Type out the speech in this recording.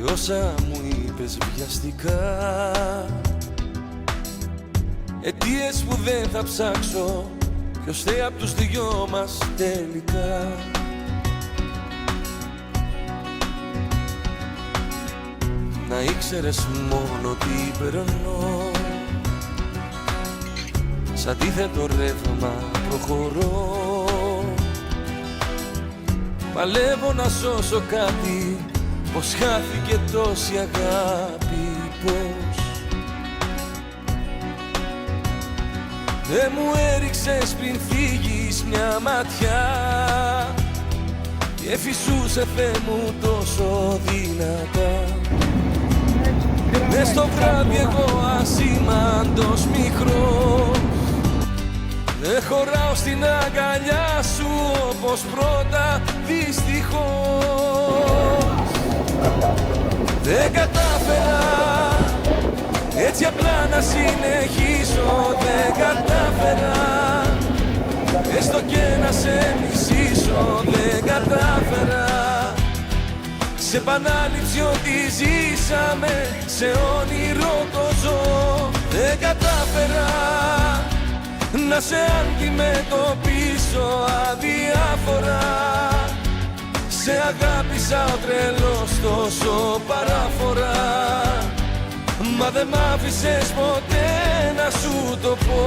κι όσα μου είπες βιαστικά, αιτίες που δεν θα ψάξω, ποιος φταίει απ' τους δυο μας τελικά. Να ήξερες μόνο τι περνώ, σ' αντίθετο ρεύμα προχωρώ. Παλεύω να σώσω κάτι, πως χάθηκε τόση αγάπη, πως δεν μου έριξες πριν φύγεις μια ματιά και φυσούσε Θεέ μου τόσο δυνατά. Μες στο βράδυ εγώ ασήμαντος μικρός, δεν χωράω στην αγκαλιά σου όπως πρώτα δυστυχώς. Δεν κατάφερα έτσι απλά να συνεχίσω, δεν κατάφερα έστω και να σε μισήσω, δεν κατάφερα σε επανάληψη ό,τι ζήσαμε, σε όνειρο το ζω. Δεν κατάφερα να σε αντιμετωπίσω αδιάφορα, σε αγάπησα ο τρελός τόσο παράφορα, μα δεν μ' άφησες ποτέ να σου το πω.